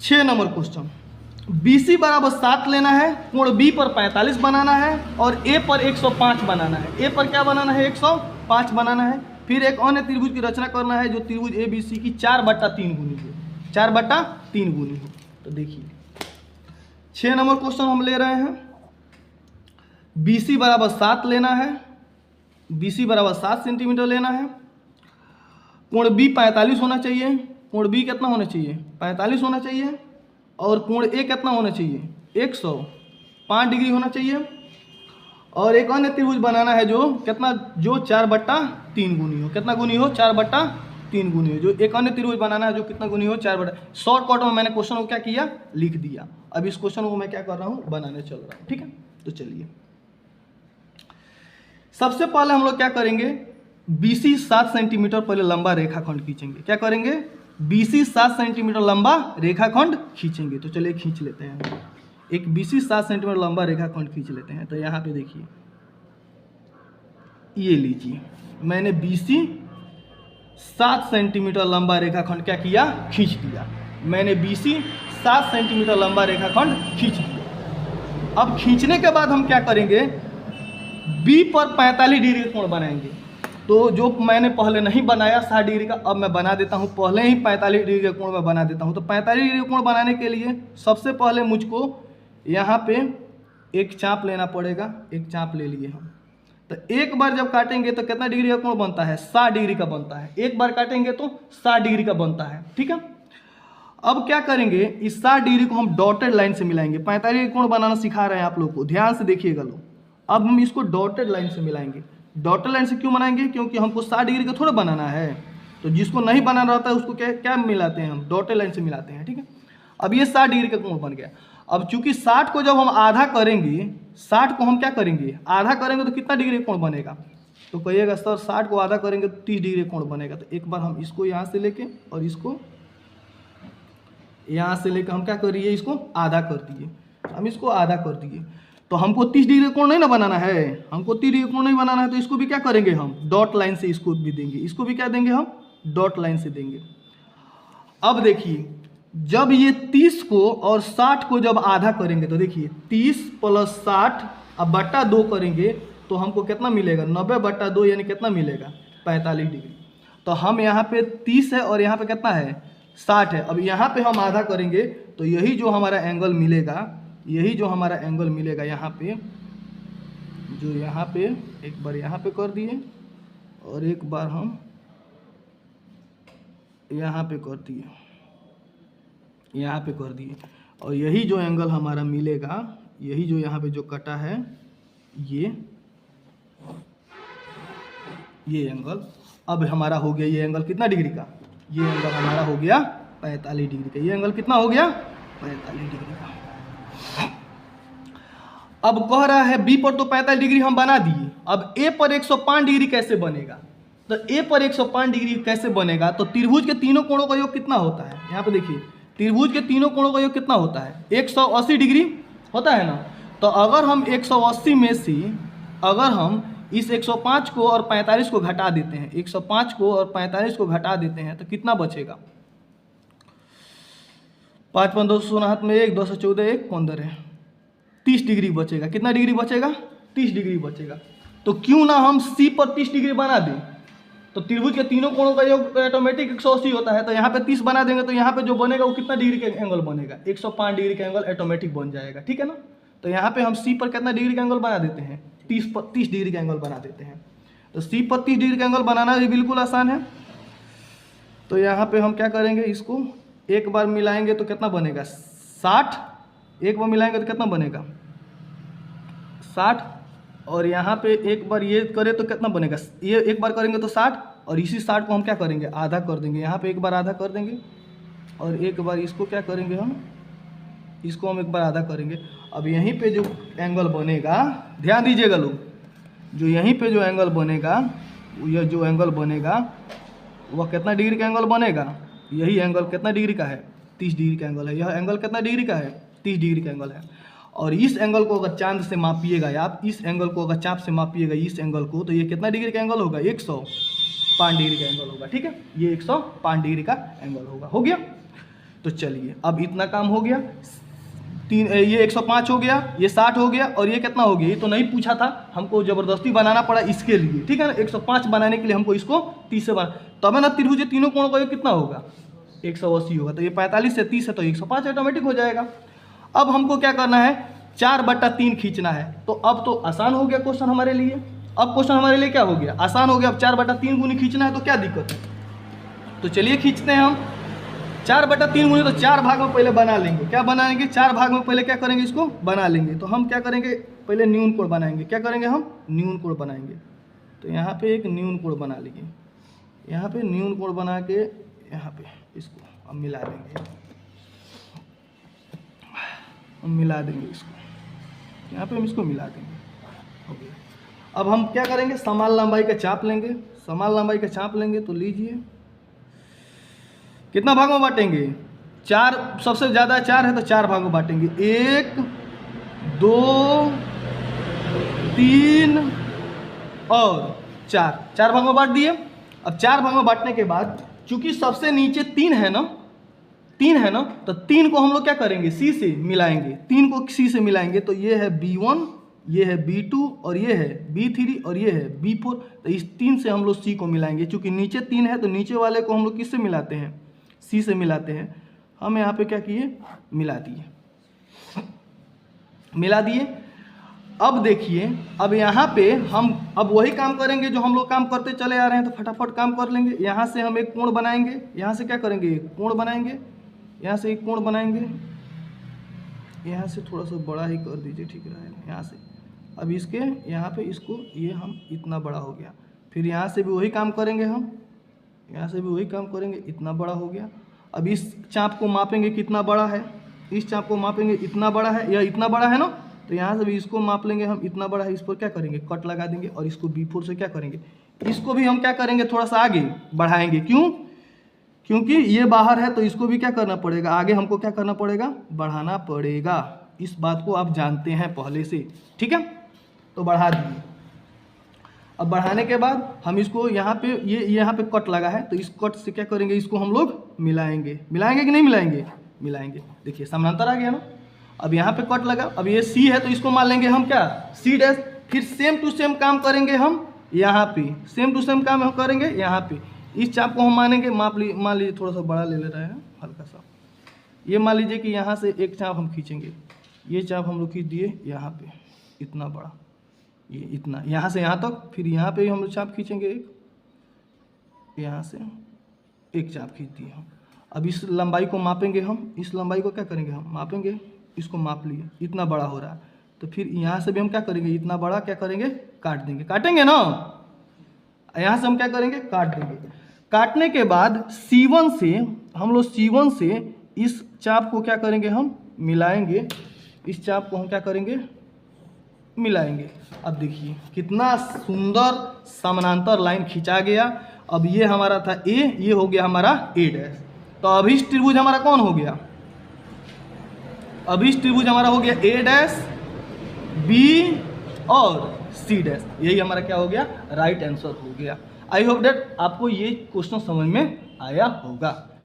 6 number question, BC बराबर 7 लेना है, कोण B पर 45 बनाना है और A पर 105 बनाना है। A पर क्या बनाना है? 105 बनाना है। फिर एक अन्य त्रिभुज की रचना करना है जो त्रिभुज ABC की 4/3 गुनी हो, 4/3 गुनी हो। तो देखिए 6 नंबर क्वेश्चन हम ले रहे हैं। BC बराबर 7 लेना है, BC बराबर 7 सेंटीमीटर लेना है, कोण B 45 होना चाहिए, कोण B कितना होना चाहिए? 45 होना चाहिए, और कोण A कितना होना चाहिए? 105 डिग्री होना चाहिए। और एक अन्य त्रिभुज बनाना है जो कितना, जो 4/3 गुनी हो। कितना गुनी हो? 4/3 गुनी हो। जो एक अन्य त्रिभुज बनाना है जो कितना गुनी हो? 4/। शॉर्टकट में मैंने क्वेश्चन को क्या किया? लिख दिया। अब इस क्वेश्चन को मैं क्या कर रहा हूँ? बनाने चल रहा हूँ। ठीक है, तो चलिए सबसे पहले हम लोग क्या करेंगे? BC 7 सेंटीमीटर पहले लंबा रेखाखंड खींचेंगे। क्या करेंगे? BC 7 सेंटीमीटर लंबा रेखाखंड खींचेंगे। तो चलिए खींच लेते हैं। एक BC 7 सेंटीमीटर लंबा रेखाखंड खींच लेते हैं। तो यहाँ पे देखिए, ये लीजिए, मैंने BC 7 सेंटीमीटर लंबा रेखाखंड क्या किया? खींच दिया। मैंने BC 7 सेंटीमीटर लंबा रेखाखंड खींच दिया। अब खींचने के बाद हम क्या करेंगे? B पर 45 डिग्री का कोण बनाएंगे। तो जो मैंने पहले नहीं बनाया 60 डिग्री का, अब मैं बना देता हूँ। पहले ही 45 डिग्री का कोण मैं बना देता हूँ। तो 45 डिग्री का कोण बनाने के लिए सबसे पहले मुझको यहाँ पे एक चाप लेना पड़ेगा। एक चाप ले लिए हम। तो एक बार जब काटेंगे तो कितना डिग्री का कोण बनता है? 60 डिग्री का बनता है। एक बार काटेंगे तो 60 डिग्री का बनता है। ठीक है, अब क्या करेंगे? इस 60 डिग्री को हम डॉटेड लाइन से मिलाएंगे। 45 डिग्री कोण बनाना सिखा रहे हैं आप लोग को, ध्यान से देखिएगा लोग। अब हम इसको डॉटेड लाइन से मिलाएंगे। डॉटेड लाइन से क्यों बनाएंगे? क्योंकि हमको 60 डिग्री का थोड़ा बनाना है। तो जिसको नहीं बनाना रहता है उसको क्या क्या मिलाते हैं? हम डॉटेड लाइन से मिलाते हैं। ठीक है, अब ये 60 डिग्री का कोण बन गया। अब चूंकि 60 को जब हम आधा करेंगे, 60 को हम क्या करेंगे? आधा करेंगे तो कितना डिग्री कोण बनेगा? तो कहिएगा सर 60 को आधा करेंगे तो 30 डिग्री कोण बनेगा। तो एक बार हम इसको यहाँ से लेके और इसको यहाँ से लेकर हम क्या करिए? इसको आधा कर दिए। हम इसको आधा कर दिए तो हमको 30 डिग्री कोण नहीं ना बनाना है। हमको 30 डिग्री कोण नहीं बनाना है तो इसको भी क्या करेंगे? हम डॉट लाइन से इसको भी देंगे। इसको भी क्या देंगे? हम डॉट लाइन से देंगे। अब देखिए, जब ये 30 को और 60 को जब आधा करेंगे तो देखिए 30 + 60 अब बटा 2 करेंगे तो हमको कितना मिलेगा? 90/2 यानी कितना मिलेगा? 45 डिग्री। तो हम यहाँ पे 30 है और यहाँ पे कितना है? 60 है। अब यहाँ पे हम आधा करेंगे तो यही जो हमारा एंगल मिलेगा, यही जो हमारा एंगल मिलेगा यहाँ पे, जो यहाँ पे एक बार यहाँ पे कर दिए और एक बार हम यहाँ पे कर दिए, यहाँ पे कर दिए, और यही जो एंगल हमारा मिलेगा, यही जो यहाँ पे जो कटा है, ये एंगल अब हमारा हो गया। ये एंगल कितना डिग्री का? ये एंगल हमारा हो गया 45 डिग्री का। ये एंगल कितना हो गया? 45 डिग्री का। अब कह रहा है B पर तो 45 डिग्री हम बना दिए। अब A पर 105 डिग्री कैसे बनेगा? तो A पर 105 डिग्री कैसे बनेगा? तो त्रिभुज के तीनों कोणों का योग कितना होता है? यहाँ पे देखिए, त्रिभुज के तीनों कोणों का योग कितना होता है? 180 डिग्री होता है ना। तो अगर हम 180 में से अगर हम इस 105 को और 45 को घटा देते हैं, 105 को और 45 को घटा देते हैं तो कितना बचेगा? 5 × 2 16 हाथ में 1, 2 × 14 1 15 है, 30 डिग्री बचेगा। कितना डिग्री बचेगा? 30 डिग्री बचेगा। तो क्यों ना हम C पर 30 डिग्री बना दें? तो त्रिभुज के तीनों कोणों का योग ऑटोमेटिक 180 होता है। तो यहाँ पे 30 बना देंगे तो यहाँ पे जो बनेगा वो कितना डिग्री का एंगल बनेगा? 105 डिग्री का एंगल ऑटोमेटिक बन जाएगा। ठीक है ना। तो यहाँ पे हम C पर कितना डिग्री का एंगल बना देते हैं? 30 डिग्री का एंगल बना देते हैं। तो C पर 30 डिग्री का एंगल बनाना भी बिल्कुल आसान है। तो यहाँ पे हम क्या करेंगे? इसको एक बार मिलाएंगे तो कितना बनेगा? 60। एक बार मिलाएंगे तो कितना बनेगा? 60। और यहाँ पे एक बार ये करें तो कितना बनेगा? ये एक बार करेंगे तो 60, और इसी 60 को हम क्या करेंगे? आधा कर देंगे। यहाँ पे एक बार आधा कर देंगे और एक बार इसको क्या करेंगे? हम इसको हम एक बार आधा करेंगे। अब यहीं पे जो एंगल बनेगा, ध्यान दीजिएगा लोग, जो यहीं पे जो एंगल बनेगा, यह जो एंगल बनेगा वह कितना डिग्री का एंगल बनेगा? यही एंगल कितना डिग्री का है? 30 डिग्री का एंगल है। यह एंगल कितना डिग्री का है? 30 डिग्री का एंगल है। और इस एंगल को अगर चांद से मापिएगा आप, इस एंगल को अगर चाप से मापिएगा इस एंगल को, तो ये कितना डिग्री का एंगल होगा? 105 डिग्री का एंगल होगा। ठीक है, ये 105 डिग्री का एंगल होगा। हो गया। तो चलिए अब इतना काम हो गया, ये 105 हो गया, ये 60 हो गया, और ये कितना हो गया, ये तो नहीं पूछा था, हमको ज़बरदस्ती बनाना पड़ा इसके लिए, ठीक है ना। 105 बनाने के लिए हमको इसको 30 से बना, तब है ना त्रिभुज के तीनों कोणों का ये कितना होगा, 180 होगा। तो ये 45 से 30 है तो 105 ऑटोमेटिक हो जाएगा। अब हमको क्या करना है, 4/3 खींचना है। तो अब तो आसान हो गया क्वेश्चन हमारे लिए। अब क्वेश्चन हमारे लिए क्या हो गया, आसान हो गया। अब 4/3 गुनी खींचना है तो क्या दिक्कत है, तो चलिए खींचते हैं हम। 4/3 गुनी तो 4 भाग में पहले बना लेंगे। क्या बनाएंगे, 4 भाग में पहले क्या करेंगे, इसको बना लेंगे। तो हम क्या करेंगे, पहले न्यून कोण बनाएंगे। क्या करेंगे, हम न्यून कोण बनाएंगे। तो यहाँ पे एक न्यून कोण बना लेंगे, यहाँ पे न्यून कोण बना के यहाँ पे इसको हम मिला देंगे, हम मिला देंगे इसको, यहाँ पे हम इसको मिला देंगे, हो गया। अब हम क्या करेंगे, समान लंबाई का चाप लेंगे। समान लंबाई का चाप लेंगे तो लीजिए, कितना भाग में बांटेंगे, 4, सबसे ज़्यादा 4 है तो 4 भाग में बांटेंगे। 1 2 3 और 4 भाग में बांट दिए। अब 4 भाग में बांटने के बाद चूंकि सबसे नीचे 3 है ना, 3 है ना, तो 3 को हम लोग क्या करेंगे, C से मिलाएंगे। 3 को C से मिलाएंगे तो ये है B1, ये है B2 और ये है B3 और ये है B4। तो इस 3 से हम लोग C को मिलाएंगे। चूंकि नीचे 3 है तो नीचे वाले को हम लोग किससे मिलाते हैं, C से मिलाते हैं। हम यहाँ पे क्या किए, मिला दिए, मिला दिए। अब देखिए, अब यहाँ पे हम अब वही काम करेंगे जो हम लोग काम करते चले आ रहे हैं, तो फटाफट काम कर लेंगे। यहाँ से हम एक कोण बनाएंगे, यहाँ से क्या करेंगे, एक कोण बनाएंगे, यहाँ से एक कोण बनाएंगे, यहाँ से थोड़ा सा बड़ा ही कर दीजिए, ठीक रहेगा यहाँ से। अब इसके यहाँ पे इसको ये हम इतना बड़ा हो गया। फिर यहाँ से भी वही काम करेंगे हम, यहाँ से भी वही काम करेंगे, इतना बड़ा हो गया। अब इस चाप को मापेंगे कितना बड़ा है, इस चाप को मापेंगे इतना बड़ा है या इतना बड़ा है ना, तो यहाँ से भी इसको माप लेंगे हम, इतना बड़ा है। इस पर क्या करेंगे, कट लगा देंगे और इसको B4 से क्या करेंगे, इसको भी हम क्या करेंगे, थोड़ा सा आगे बढ़ाएंगे। क्यों, क्योंकि ये बाहर है तो इसको भी क्या करना पड़ेगा, आगे हमको क्या करना पड़ेगा, बढ़ाना पड़ेगा। इस बात को आप जानते हैं पहले से, ठीक है। तो बढ़ा दिए। अब बढ़ाने के बाद हम इसको यहाँ पे ये यहाँ पे कट लगा है तो इस कट से क्या करेंगे, इसको हम लोग मिलाएंगे। मिलाएंगे कि नहीं मिलाएंगे, मिलाएंगे। देखिए समानांतर आ गया ना। अब यहाँ पे कट लगा, अब ये C है तो इसको मान लेंगे हम क्या, C'। फिर सेम टू सेम काम करेंगे हम यहाँ पे, सेम टू सेम काम हम करेंगे यहाँ पे। इस चाप को हम मानेंगे, मान लीजिए थोड़ा सा बड़ा ले रहे हैं हल्का सा। ये मान लीजिए कि यहाँ से एक चाप हम खींचेंगे, ये चाप हम लोग खींच दिए यहाँ पे, इतना बड़ा, ये इतना, यहाँ से यहाँ तक। फिर यहाँ पे हम लोग चाप खींचेंगे एक, यहाँ से एक चाप खींच दिए हम। अब इस लंबाई को मापेंगे हम, इस लंबाई को क्या करेंगे हम, मापेंगे, इसको माप लिए, इतना बड़ा हो रहा है। तो फिर यहाँ से भी हम क्या करेंगे, इतना बड़ा क्या करेंगे, काट देंगे। काटेंगे ना, यहाँ से हम क्या करेंगे, काट देंगे। काटने के बाद C1 से हम लोग C1 से इस चाप को क्या करेंगे, हम मिलाएंगे। इस चाप को हम क्या करेंगे, मिलाएंगे। अब देखिए कितना सुंदर समानांतर लाइन खींचा गया। अब ये हमारा था A, ये हो गया हमारा A'। तो अभिष्ट त्रिभुज हमारा कौन हो गया, अभिष्ट त्रिभुज हमारा हो गया A', B और C'। यही हमारा क्या हो गया, राइट आंसर हो गया। आई होप दैट आपको ये क्वेश्चन समझ में आया होगा।